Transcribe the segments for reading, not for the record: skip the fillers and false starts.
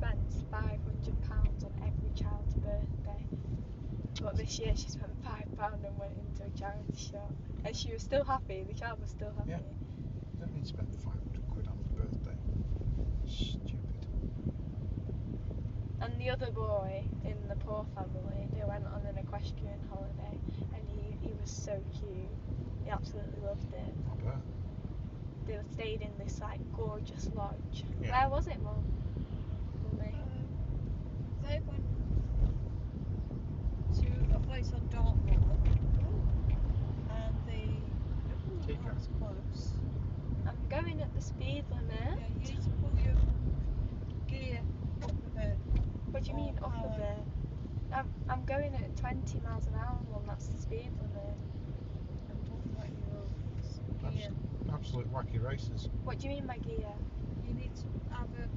spends £500 on every child's birthday. But this year she spent £5 and went into a charity shop. And she was still happy, the child was still happy. Yeah. Don't need to spend 500 quid on his birthday. Stupid. And the other boy in the poor family, they went on an equestrian holiday and he was so cute. He absolutely loved it. I bet. They stayed in this like gorgeous lodge. Yeah. Where was it, Mum? Mummy? They went to a place on Dartmoor and Take that was close. I'm going at the speed limit. Yeah, you need to pull your gear up a bit. What do you mean Oh, up a bit? I'm going at 20 miles an hour, Mum, that's the speed limit. And don't let your gear. Absolute wacky races. What do you mean by gear? You need to have a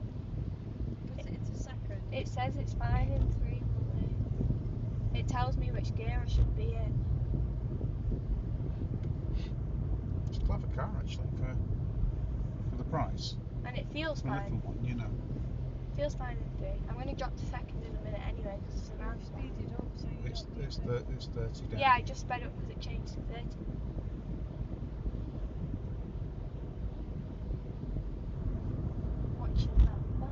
put it into second. It says it's fine in 3, Mummy. It tells me which gear I should be in. It's a clever car actually for the price. And it feels The little fine. one, you know. Feels fine in 3. I'm going to drop to second in a minute anyway because it's around. You've speeded up so you It's don't need it's, to. it's 30 down. Yeah, I just sped up because it changed to 30. Watching that one.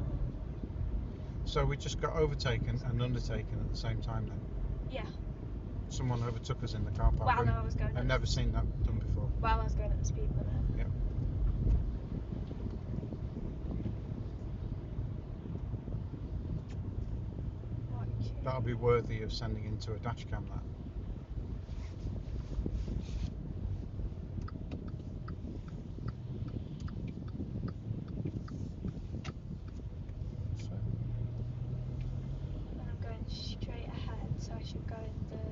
So we just got overtaken and undertaken at the same time then. Yeah. Someone overtook us in the car park. While I was going. I've never seen that done before. While I was going at the speed limit. Yeah. Watching. That'll be worthy of sending into a dash cam, that. So, And I'm going straight ahead, so I should go in the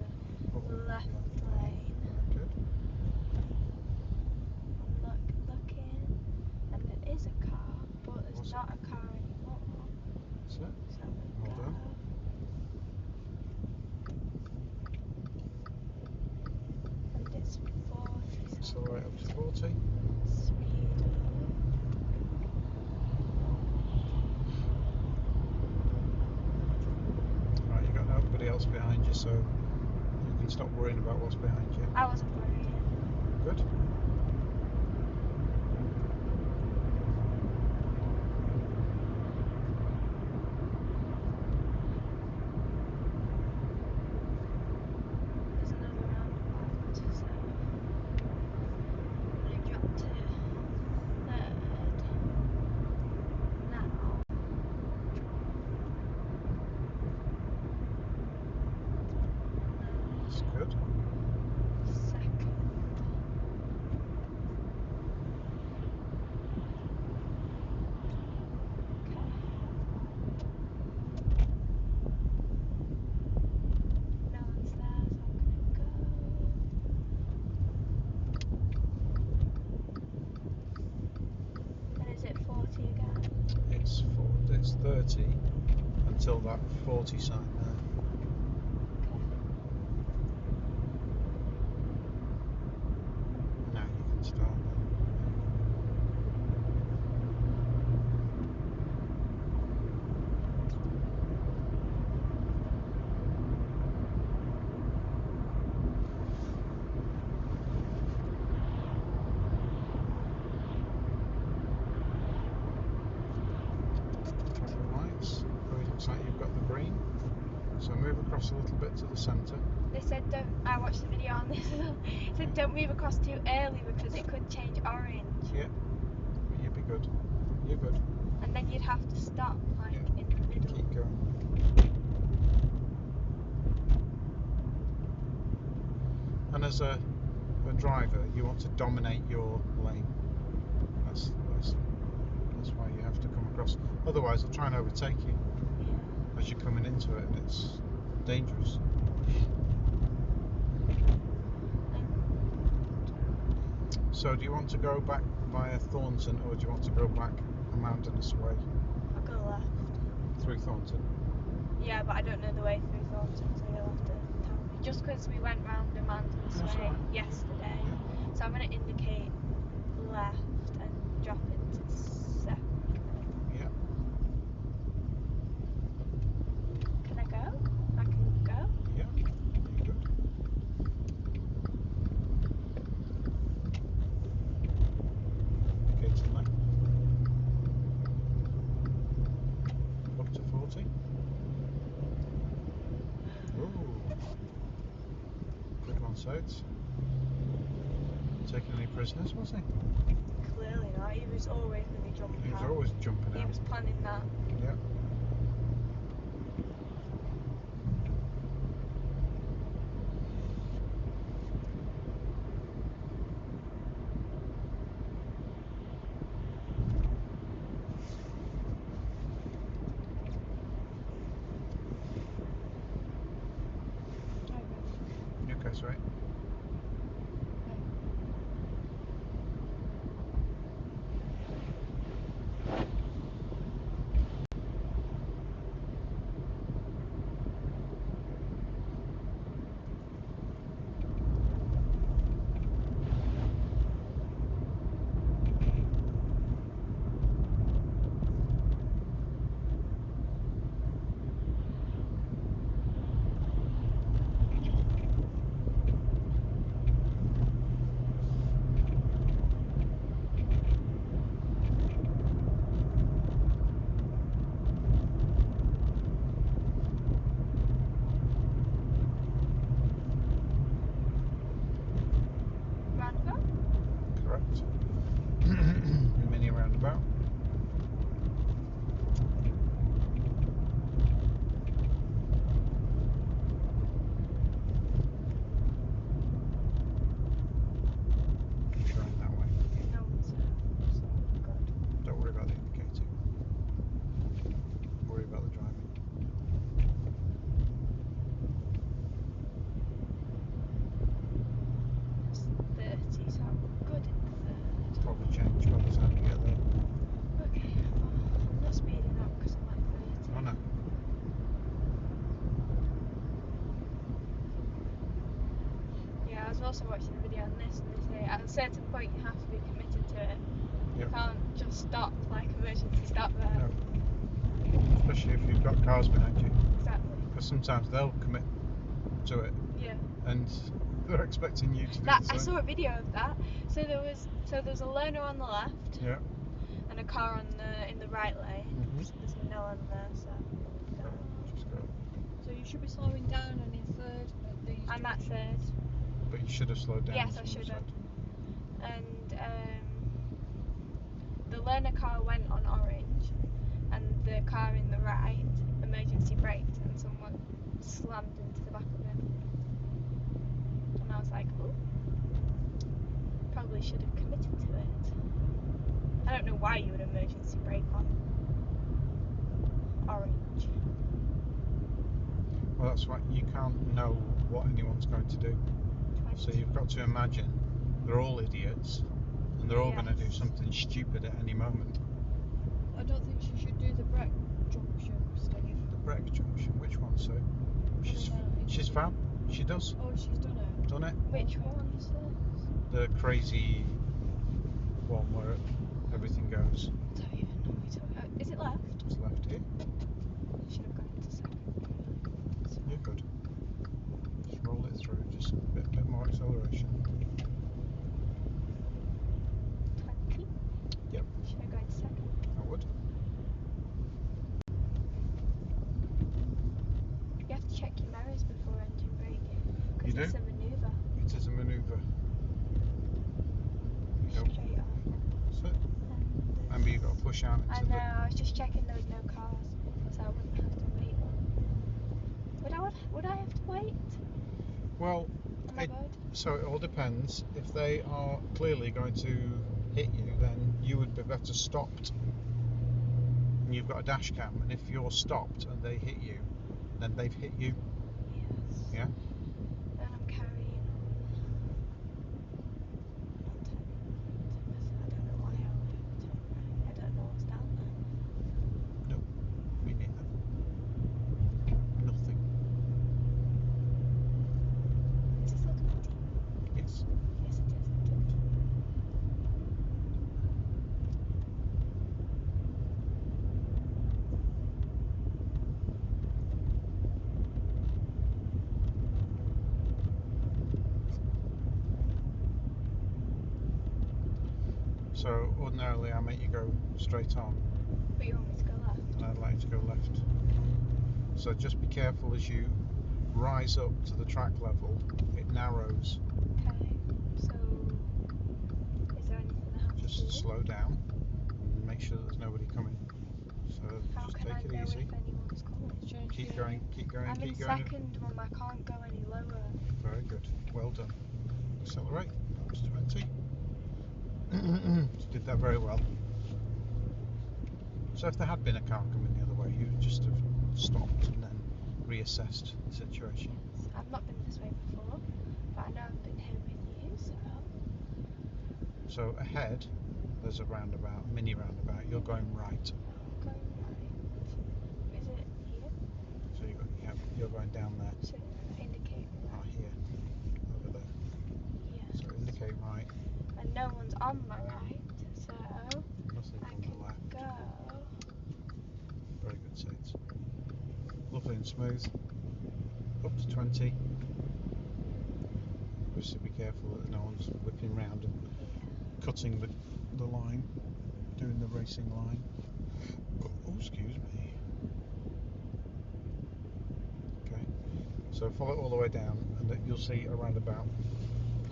oh, left yeah. lane. Good. I'm looking, and there is a car, but there's not a car anymore. That's it. So I'm gonna Well go. done. And it's 40. Accelerate up to 40. Speed. Right, you've got nobody else behind you, so you can stop worrying about what's behind you. I wasn't worrying. Good. There's another roundabout, so I dropped to 3rd now. That's good. Second. Okay. No one's there, so I'm gonna go. And is it 40 again? It's 30 until that 40 sign there. Now you can start. Traffic lights. Oh, it looks like you've got the green. So move across a little bit to the centre. They said don't. I watched the video on this. It said don't move across too early because it could change orange, Yeah, but you'd be good. You're good. and then you'd have to stop like Yeah, in the you can middle. keep going. And as a driver, you want to dominate your lane. That's why you have to come across. Otherwise, they'll try and overtake you Yeah. as you're coming into it, and it's dangerous. So, do you want to go back via Thornton, or do you want to go back a mountainous way I'll go left. through Thornton? Yeah, but I don't know the way through Thornton, so you'll have to tell me. Just because we went round a mountainous That's way all right. yesterday, Yeah. so I'm going to indicate left and drop into second. Yeah. Soads. Taking any prisoners, was he? Clearly not. He was always going to jump He was out. always jumping He out. was planning that. Yeah. Okay, sweet. Roundabout? Correct. Mini roundabout. Going that way. No, so good. Don't worry about the indicator. Worry about the driving. It's 30, so I'm good in third. Probably change by the time you get there. Okay, well, I'm not speeding up because I'm at 30. Oh no. Yeah, I was also watching a video on this, and they say at a certain point you have to be committed to it. You Yep. can't just stop, like emergency stop there. No. Especially if you've got cars behind you. Exactly. Because sometimes they'll commit to it Yeah. and they're expecting you to do That the I same. saw a video of that. So there was a learner on the left Yeah. and a car on in the right lane. Mhm. So there's no one there, so Just go. So you should be slowing down and in third at these I'm at junctions. third. But you should have slowed down. Yes, I as should someone have. And the learner car went on orange, and the car in the right emergency braked, and someone slammed into the back of him. And I was like, oh, probably should have committed to it. I don't know why you would emergency brake on orange. Well, that's right. You can't know what anyone's going to do. So you've got to imagine they're all idiots and they're all going to do Yes. something stupid at any moment. I don't think she should do the brake junction, Steve. The brake junction, which one, Sue? She's fab. She does. Oh, she's done it. Done it. Which one's this? The crazy one where everything goes. Don't even know what you're talking about. Is it left? It's left here. Should have gone into second. You're good. Just roll it through. Just a bit more acceleration. 20? Yep. Should I go into second? I would. You have to check your mirrors before engine braking. You Because it's do? a manoeuvre. It is a manoeuvre. You don't. Straight on. That's it. Remember, you've got to push out I into know, I was just checking there was no cars, so I wouldn't have to wait. Would I have to wait? Well, Am I good? so it all depends. If they are clearly going to hit you, then you would be better stopped. And you've got a dash cam, and if you're stopped and they hit you, then they've hit you. Yes. Yeah. Then I'm carrying not 10. I don't know why I would have to. I don't know what's down there. No, me neither. Nothing. Is this a 20? Yes. Yes, it is. 20. So ordinarily I make you go straight on, But you want me to go left? and I'd like to go left. So just be careful as you rise up to the track level, it narrows. Okay. So, is there anything I have to do? Just slow down and make sure that there's nobody coming. So How just can take I it know easy. if anyone's coming? Keep going, keep going, I'm in keep going. second, Mum. I can't go any lower. Very good. Well done. Accelerate. Up to 20. Did that very well. So if there had been a car coming the other way, you would just have stopped and then reassessed the situation. Yes. I've not been this way before, but I know I've been here with you, so. So ahead, there's a roundabout, mini roundabout. You're going right. Going right. Is it here? So you're going down there. So indicate right. Here. Over there. Yes. So indicate right. And no one's on my right, so Nothing I on can the left. go. Very good, Sades. Lovely and smooth. Up to 20. Obviously be careful that no one's whipping round and cutting the line, doing the racing line. Oh, excuse me. Okay, so follow it all the way down and you'll see a roundabout.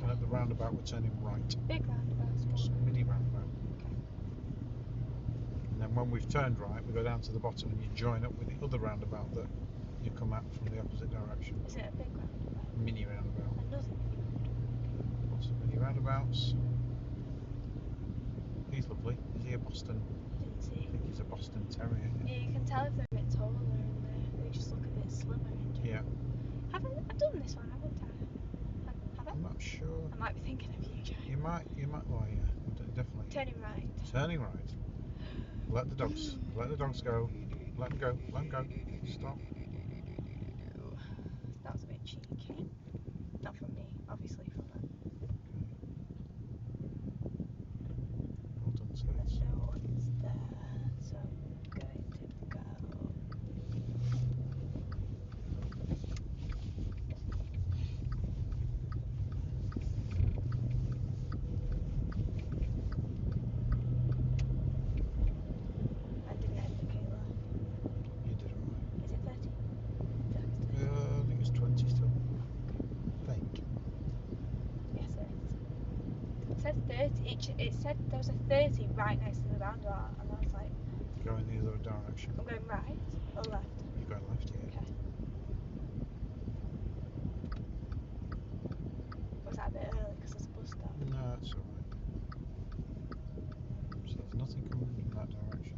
And at the roundabout we're turning right. Big roundabout, small Mini roundabout. Okay. And then when we've turned right, we go down to the bottom and you join up with the other roundabout that you come at from the opposite direction. Is it a big roundabout? Mini roundabout. Another mini roundabout. Lots of mini roundabouts. He's lovely. Is he a Boston? Didn't see. I think he's a Boston Terrier. Yeah, you can tell if they're a bit taller and they just look a bit slimmer. Yeah. I've done this one, haven't I? Have I? I'm not sure. I might be thinking of you, Joe. You might. Oh yeah, definitely. Turning right. Turning right. Let the dogs go. Let them go. Let them go. Stop. That was a bit cheeky. Not from me, obviously from them. Well done, But Sades. no one's there, so I'm going to go. I didn't indicate left. You did alright. Is it 30? I feel like it's 30. I think it's 20 still. I think. Yes, it is. It said 30. It said there was a 30 right next to the roundabout, and I was like, Go in the other direction. I'm going right or left? You're going left here. Okay. Was that a bit early because there's a bus stop? No, it's alright. So there's nothing coming from that direction.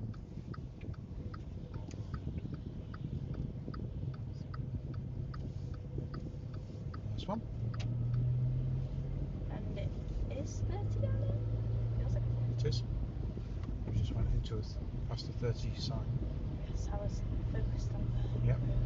Nice one. And it is 30 down there? Feels like It is. We just went into past the 30 sign. yes, I was focused on the Yep. road.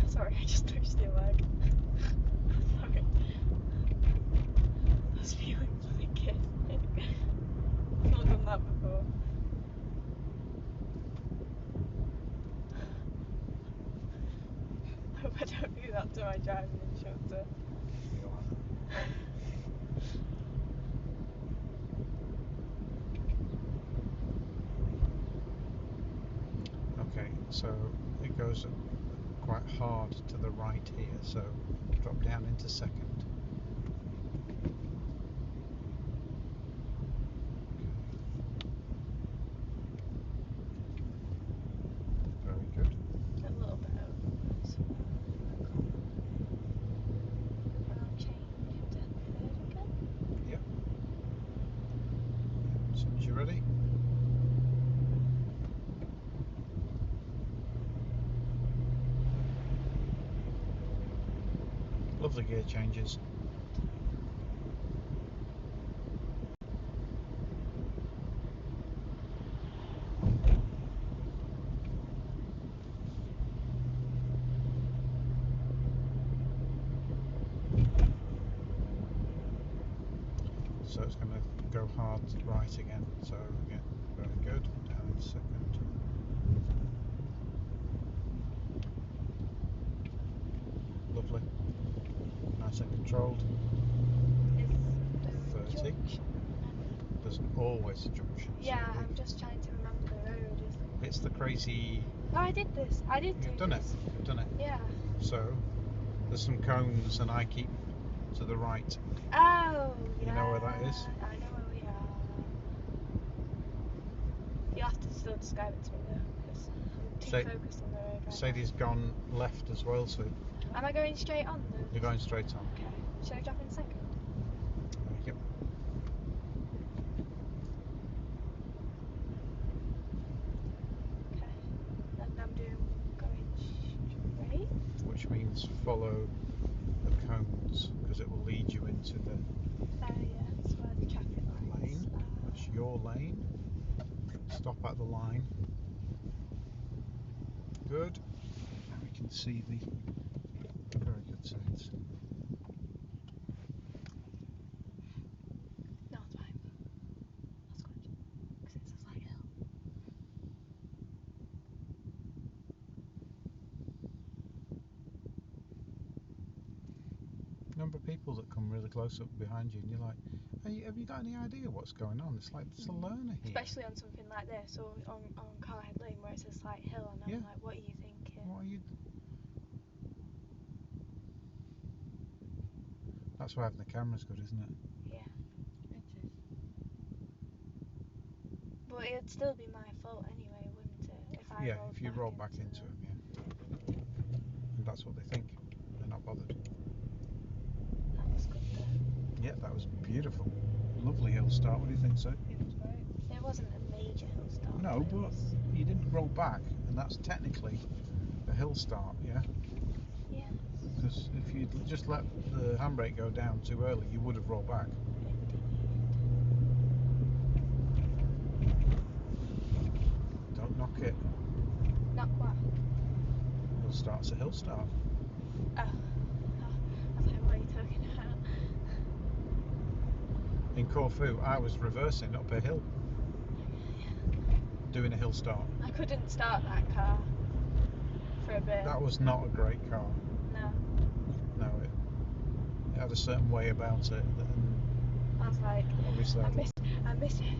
Sorry, I just touched your leg. Sorry. I was feeling like kissing. I've not done that before. I hope I don't do that to my driving instructor. Okay, so it goes quite hard to the right here, so drop down into second. Very good. A little bit over. So and I'll change into third again. Yep. As soon as you're ready. Lovely gear changes. So it's going to go hard right again. So again. Very good. Down in second. Lovely. Nice and controlled. Is there a 30. junction? There's always a junction. Yeah, Sadie. I'm just trying to remember the road. It's the crazy. Oh, I did this. I did do You've done this. it. You've done it. Yeah. So there's some cones, and I keep to the right. Oh, You know where that is? I know where we are. You have to still describe it to me though, because I'm too focused on the road right Sadie's gone left as well, so now. Am I going straight on though? you're going straight on. Okay. Should I drop in second? Yep. Okay. And I'm going straight. Which means follow the cones, because it will lead you into the Oh yeah, that's where the traffic lights lane. are. That's your lane. Stop at the line. Good. We can see the very good signs. No, it's fine. That's good. Because it's a slight hill. Number of people that come really close up behind you, and you're like, hey, have you got any idea what's going on? It's like there's a learner here. Especially on something like this, or on Carhead Lane where it's a slight hill, and I'm Yeah. like, what are you thinking? What are you? That's why having the camera's good, isn't it? Yeah. It is. But it'd still be my fault anyway, wouldn't it? If you roll back into them, yeah. And that's what they think. They're not bothered. That was good though. Yeah, that was beautiful. Lovely hill start. What do you think, sir? It was great. It wasn't a major hill start. No, it but was- you didn't roll back, and that's technically a hill start, yeah? Yeah. Because if you'd just let the handbrake go down too early, you would have rolled back. Don't knock it. Knock what? Hill start's a hill start. Oh. I was like, what are you talking about? In Corfu, I was reversing up a hill, doing a hill start. I couldn't start that car for a bit. That was not a great car. No. No, it had a certain way about it. And I was like, obviously, I miss it.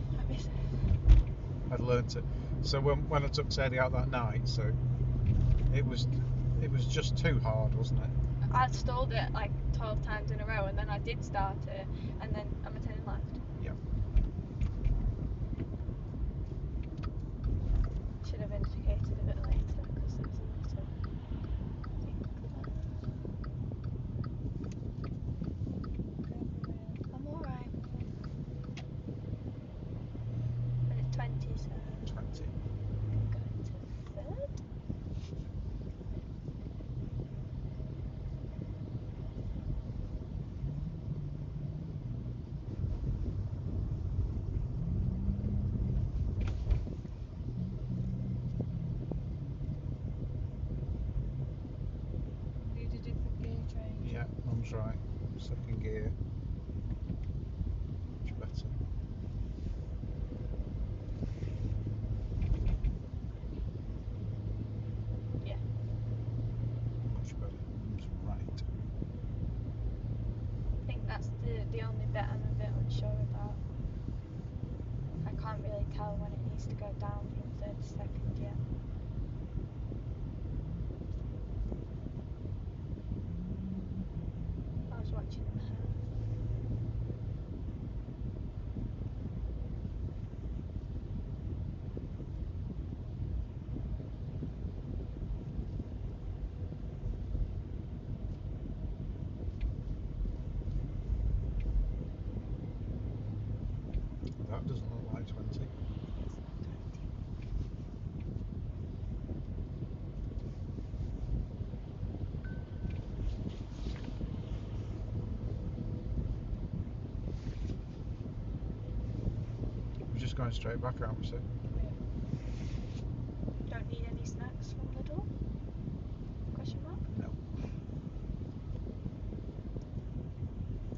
I'd learnt it. So when I took Sadie out that night, so it was just too hard, wasn't it? I stalled it like 12 times in a row, and then I did start it, and then I'm turning left. Yeah. Should have indicated a bit later because there was a little thing there. I'm alright. And it's 20, so 20. I'm going to third. Need a different gear change. Yeah, Mum's right. Second gear. Much better. Yeah. Much better. Mum's right. I think that's the only bit I'm a bit unsure about. I can't really tell when it needs to go down from third to second yet. I was watching her. That doesn't look like 20. It's not 20. We're just going straight back, aren't we, sir? Don't need any snacks from the door? Question mark? No.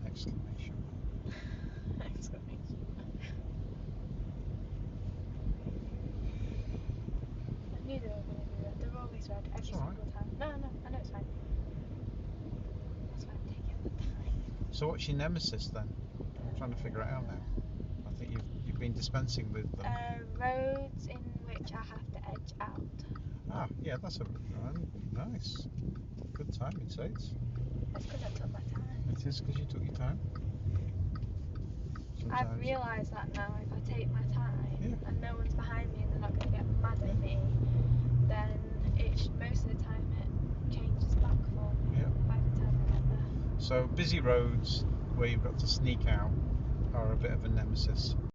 Exclamation. Exclamation mark. red every It's all right. single time. No, I know it's fine. That's why I'm taking the time. So what's your nemesis then? I'm trying to figure it out now. I think you've been dispensing with them. Roads in which I have to edge out. Ah, yeah, that's nice. Good timing, Sades. That's because I took my time. It is because you took your time. I've Sometimes. realised that now. If I take my time Yeah. and no one's behind me and they're not going to get mad at me, then most of the time it changes back for me Yeah. by the time I get there. So busy roads where you've got to sneak out are a bit of a nemesis.